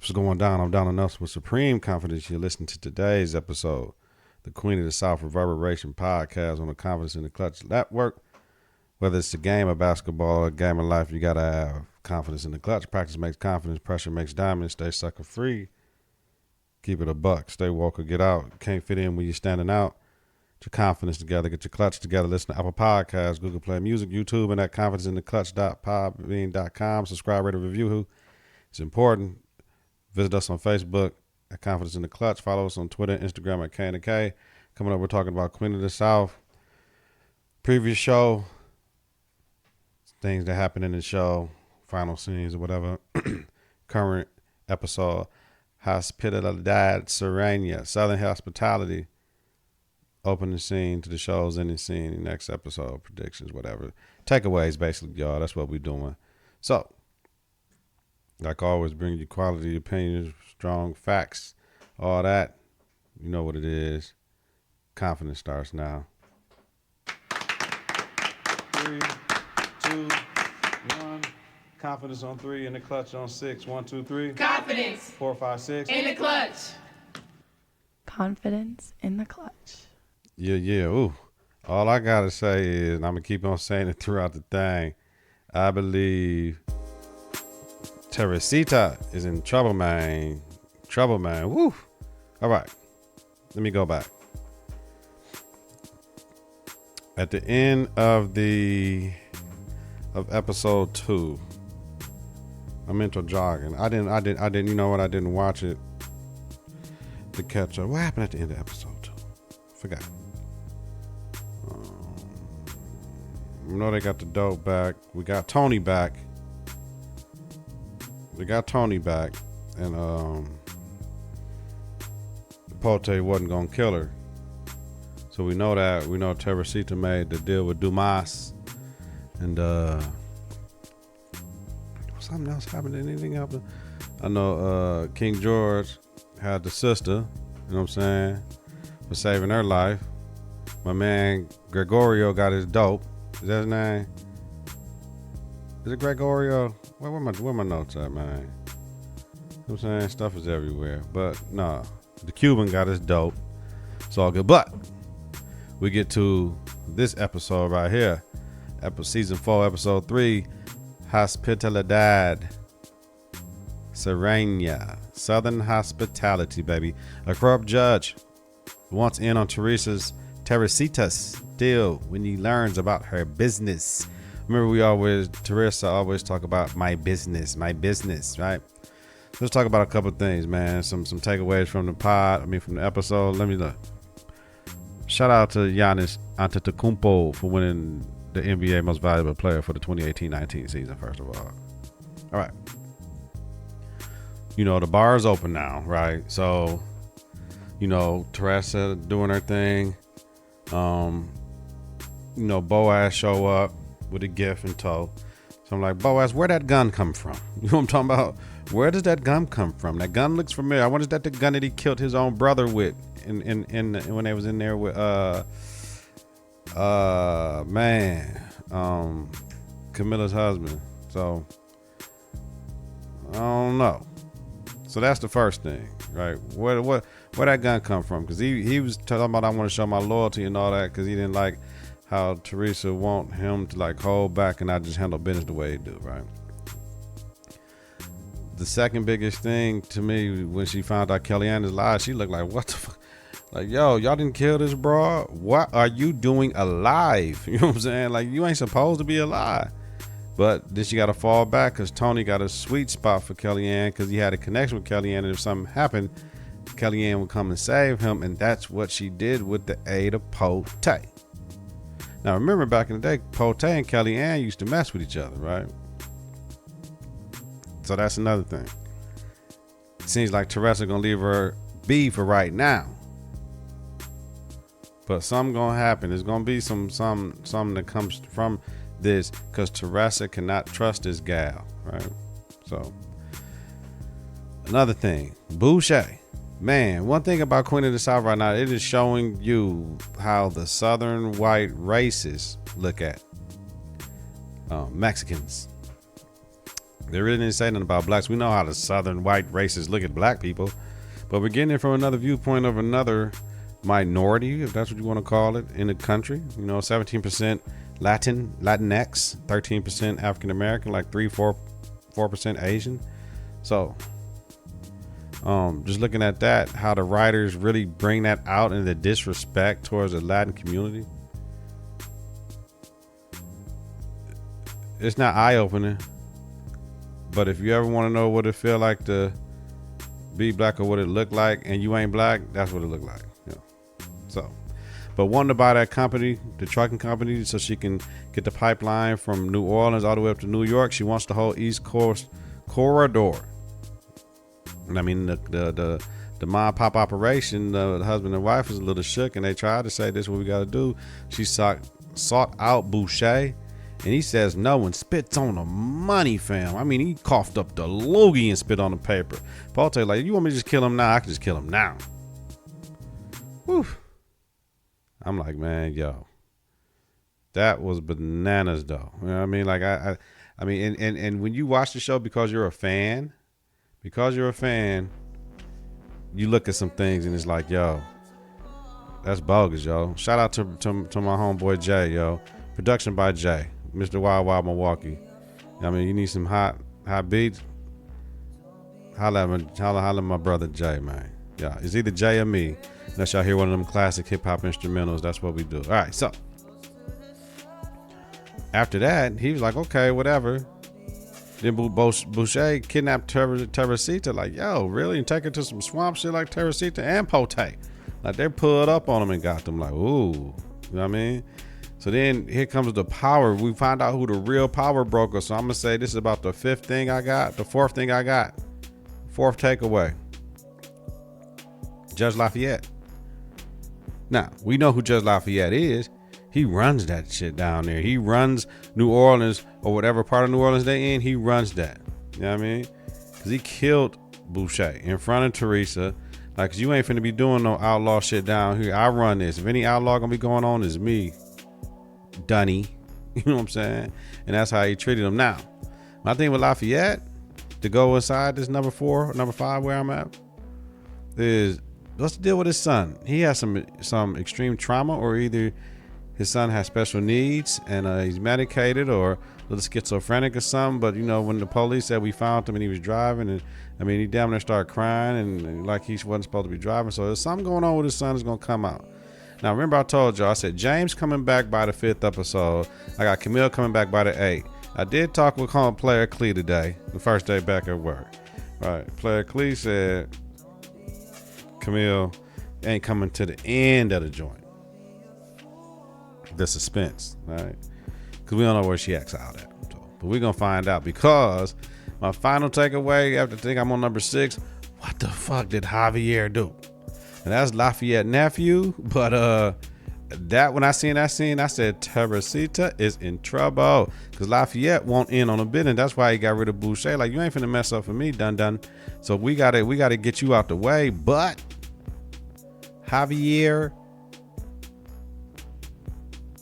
What's going down? I'm Donald Nelson with Supreme Confidence. You're listening to today's episode, the Queen of the South Reverberation podcast on the Confidence in the Klutch Network. Whether it's a game of basketball or a game of life, you got to have confidence in the clutch. Practice makes confidence. Pressure makes diamonds. Stay sucker free. Keep it a buck. Stay woke or get out. Can't fit in when you're standing out. Get your confidence together. Get your clutch together. Listen to Apple Podcasts, Google Play Music, YouTube, and at confidenceintheclutch.podbean.com. Subscribe, rate, and review who. It's important. Visit us on Facebook at Confidence in the Klutch. Follow us on Twitter and Instagram at K&K. Coming up, we're talking about Queen of the South. Previous show, things that happened in the show, final scenes or whatever. Current episode, Hospitalidad Surena, Southern Hospitality. Opening scene to the show's ending scene, next episode, predictions, whatever. Takeaways, basically, y'all. That's what we're doing. So, like always, bring you quality opinions, strong facts, all that. You know what it is. Confidence starts now. 3, 2, 1. Confidence on 3, in the clutch on 6. 1, 2, 3. Confidence. 4, 5, 6. In the clutch. Confidence in the clutch. Yeah. Ooh. All I got to say is, and I'm going to keep on saying it throughout the thing, I believe Teresita is in trouble, man. Trouble, man. Woo. All right. Let me go back. At the end of episode 2, I'm into jogging. I didn't. You know what? I didn't watch it to catch up. What happened at the end of episode 2? Forgot. You know they got the dope back. We got Tony back. And Pote wasn't gonna kill her. So we know that. We know Teresita made the deal with Dumas. And something else happened. Anything happen? I know King George had the sister, you know what I'm saying, for saving her life. My man Gregorio got his dope. Is that his name? Is it Gregorio? Where my notes at, man? You know what I'm saying? Stuff is everywhere. But no, the Cuban got his dope. It's all good. But we get to this episode right here. Season 4, episode 3. Hospitalidad Surena. Southern hospitality, baby. A corrupt judge wants in on Teresita's deal when he learns about her business. Remember, Teresa always talk about my business, right? Let's talk about a couple of things, man. Some takeaways from the from the episode. Let me look. Shout out to Giannis Antetokounmpo for winning the NBA Most Valuable Player for the 2018-19 season, first of all. All right. You know, the bar is open now, right? So, you know, Teresa doing her thing. You know, Boaz show up with a gift in tow. So I'm like, Boaz, where'd that gun come from? You know what I'm talking about? Where does that gun come from? That gun looks familiar. I wonder if that's the gun that he killed his own brother with in when they was in there with Camilla's husband. So I don't know. So that's the first thing, right? Where that gun come from? Because he was talking about, I want to show my loyalty and all that, because he didn't like how Teresa want him to like hold back and not just handle business the way he do, right? The second biggest thing to me, when she found out Kellyanne is alive, she looked like, what the fuck? Like, yo, y'all didn't kill this broad? What are you doing alive? You know what I'm saying? Like, you ain't supposed to be alive. But then she got to fall back because Tony got a sweet spot for Kellyanne because he had a connection with Kellyanne. And if something happened, Kellyanne would come and save him. And that's what she did with the aid of Pote. Now, remember back in the day, Pote and Kellyanne used to mess with each other, right? So that's another thing. It seems like Teresa going to leave her be for right now. But something going to happen. There's going to be something that comes from this because Teresa cannot trust this gal, right? So another thing, Boucher, man, one thing about Queen of the South right now, it is showing you how the Southern white racists look at Mexicans. They really didn't say nothing about blacks. We know how the southern white racists look at black people, but we're getting it from another viewpoint of another minority, if that's what you want to call it, in the country. 17% Latinx, 13% African American, like 4% Asian. So just looking at that, how the writers really bring that out in the disrespect towards the Latin community, it's not eye-opening. But if you ever want to know what it feel like to be black or what it look like, and you ain't black, that's what it look like. So, but wanting to buy that company, the trucking company, so she can get the pipeline from New Orleans all the way up to New York. She wants the whole East Coast corridor. And I mean, the mom pop operation, the husband and wife was a little shook, and they tried to say, this is what we got to do. She sought out Boucher, and he says no and spits on the money, fam. I mean, he coughed up the loogie and spit on the paper. Pote like, you want me to just kill him now? I can just kill him now. Whew. I'm like, man, yo, that was bananas, though. You know what I mean? Like, I mean, and when you watch the show because you're a fan, you look at some things and it's like, yo, that's bogus, yo. Shout out to my homeboy Jay, yo. Production by Jay, Mr. Wild Wild Milwaukee. I mean, you need some hot beats, holla at my brother Jay, man. Yeah, it's either Jay or me. Unless y'all hear one of them classic hip hop instrumentals, that's what we do. All right, so after that, he was like, okay, whatever. Then Boucher kidnapped Teresita, like, yo, really? And take her to some swamp shit like Teresita and Pote. Like, they pulled up on him and got them, like, ooh. You know what I mean? So then here comes the power. We find out who the real power broker. So I'm going to say this is about the fourth thing I got. Fourth takeaway. Judge Lafayette. Now, we know who Judge Lafayette is. He runs that shit down there. He runs New Orleans or whatever part of New Orleans they in. He runs that. You know what I mean? Because he killed Boucher in front of Teresa. Like, 'cause you ain't finna be doing no outlaw shit down here. I run this. If any outlaw gonna be going on, is me. Dunny. You know what I'm saying? And that's how he treated him. Now, my thing with Lafayette, to go inside this number 5 where I'm at, is what's the deal with his son? He has some extreme trauma, or either his son has special needs and he's medicated, or a little schizophrenic or something. But when the police said we found him and he was driving, and I mean, he damn near started crying and like he wasn't supposed to be driving. So there's something going on with his son is gonna come out. Now remember, I told y'all, I said James coming back by the 5th episode. I got Camille coming back by the 8th. I did talk with Player Clee today, the first day back at work. Right, Player Clee said Camille ain't coming to the end of the joint. The suspense, right? Because we don't know where she acts out at. So, but we're going to find out, because my final takeaway after think I'm on number 6, what the fuck did Javier do? And that's Lafayette nephew. But that when I seen that scene, I said Teresita is in trouble, because Lafayette won't in on a bit, and that's why he got rid of Boucher. Like, you ain't finna mess up for me, done. So we gotta get you out the way. But Javier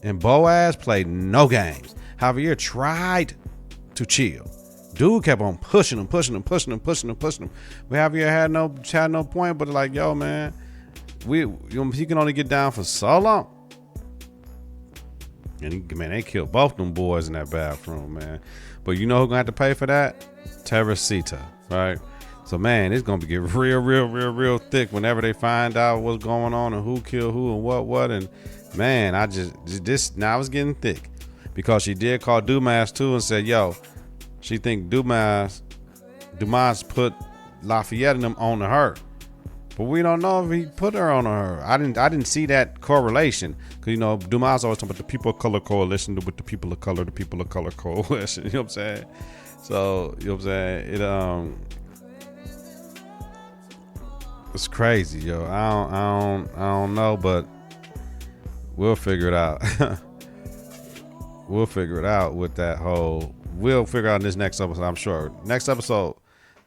and Boaz played no games. Javier tried to chill. Dude kept on pushing him. Javier had no point, but like, yo, man, he can only get down for so long. And they killed both them boys in that bathroom, man. But you know who's gonna have to pay for that? Teresita, right? So, man, it's gonna get real thick whenever they find out what's going on and who killed who and what. And man, now it's getting thick, because she did call Dumas too and said, yo, she think Dumas put Lafayette and them on her. But we don't know if he put her on her. I didn't see that correlation, because Dumas always talking about the people of color coalition with the people of color coalition. You know what I'm saying? So you know what I'm saying? It's crazy, yo. I don't know, but we'll figure it out. We'll figure it out with that whole. We'll figure out in this next episode, I'm sure. Next episode,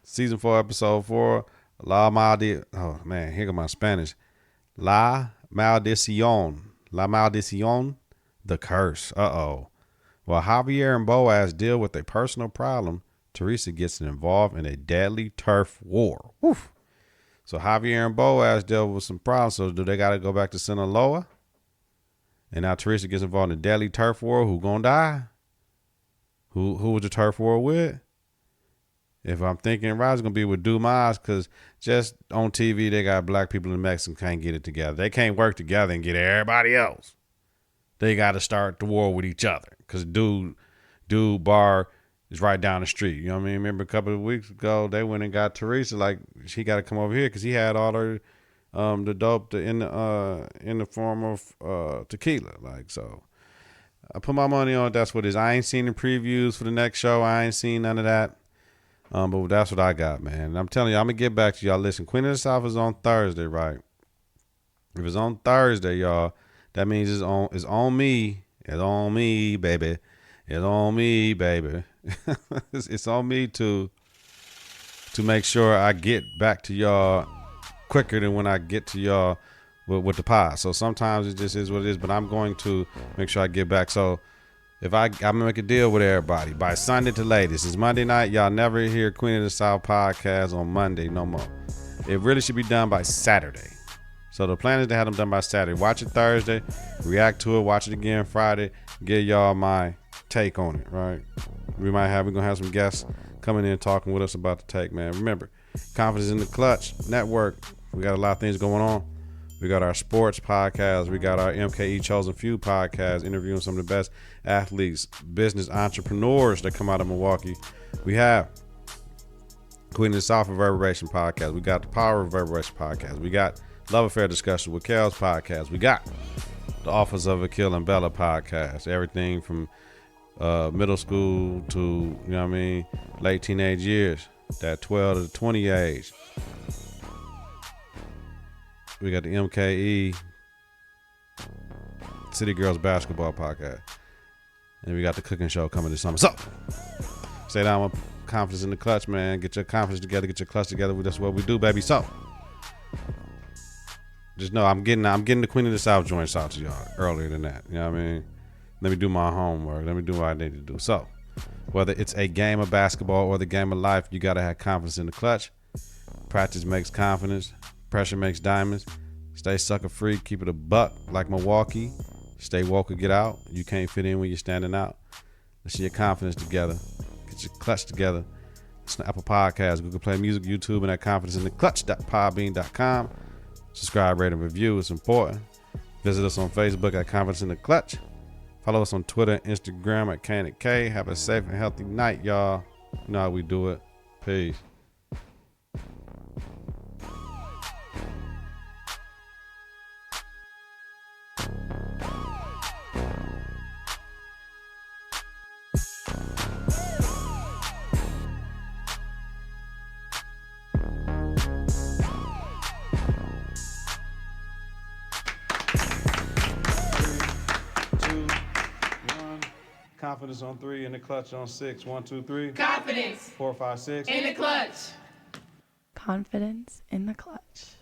season 4, episode 4. La Maldición. Oh man, here go my Spanish. La Maldición. The curse. While Javier and Boaz deal with a personal problem, Teresa gets involved in a deadly turf war. Woof. So Javier and Boaz dealt with some problems. So do they got to go back to Sinaloa? And now Teresa gets involved in a deadly turf war. Who gonna die? Who was the turf war with? If I'm thinking right, it's going to be with Dumas, because just on TV, they got black people and Mexicans can't get it together. They can't work together and get everybody else. They got to start the war with each other, because dude bar is right down the street. You know what I mean? Remember a couple of weeks ago, they went and got Teresa, like, she got to come over here because he had all her the dope in the form of tequila. Like, so I put my money on it. That's what it is. I ain't seen the previews for the next show. I ain't seen none of that. But that's what I got, man. And I'm telling you, I'm going to get back to y'all. Listen, Queen of the South is on Thursday, right? If it's on Thursday, y'all, that means it's on me. It's on me, baby. It's on me, baby. It's on me to make sure I get back to y'all quicker than when I get to y'all with the pod. So sometimes it just is what it is, but I'm going to make sure I get back. So if I'm going to make a deal with everybody by Sunday to latest. It's Monday night. Y'all never hear Queen of the South podcast on Monday no more. It really should be done by Saturday. So the plan is to have them done by Saturday. Watch it Thursday, react to it, watch it again Friday, give y'all my take on it, right? We're going to have some guests coming in talking with us about the take, man. Remember, Confidence in the Klutch Network. We got a lot of things going on. We got our sports podcast. We got our MKE Chosen Few podcast, interviewing some of the best athletes, business entrepreneurs that come out of Milwaukee. We have Queen of the South Reverberation podcast. We got the Power Reverberation podcast. We got Love Affair Discussion with Kel's podcast. We got the Office of Akil and Bella podcast. Everything from middle school to, you know what I mean, late teenage years, that 12 to 20 age. We got the MKE City Girls Basketball podcast. And we got the cooking show coming this summer. So, stay down with Confidence in the Klutch, man. Get your confidence together. Get your clutch together. That's what we do, baby. So, just know I'm getting the Queen of the South joints out to y'all earlier than that. You know what I mean? Let me do my homework. Let me do what I need to do. So, whether it's a game of basketball or the game of life, you got to have confidence in the clutch. Practice makes confidence. Pressure makes diamonds. Stay sucker free. Keep it a buck like Milwaukee. Stay woke or get out. You can't fit in when you're standing out. Let's see your confidence together. Get your clutch together. It's the Apple Podcast, Google Play Music, YouTube, and at confidenceintheclutch.podbean.com. Subscribe, rate, and review. It's important. Visit us on Facebook at Confidence in the Klutch. Follow us on Twitter and Instagram at K&K. Have a safe and healthy night, y'all. You know how we do it. Peace. Confidence on 3 and the clutch on 6. 1, 2, 3. Confidence. 4, 5, 6. In the clutch. Confidence in the Klutch.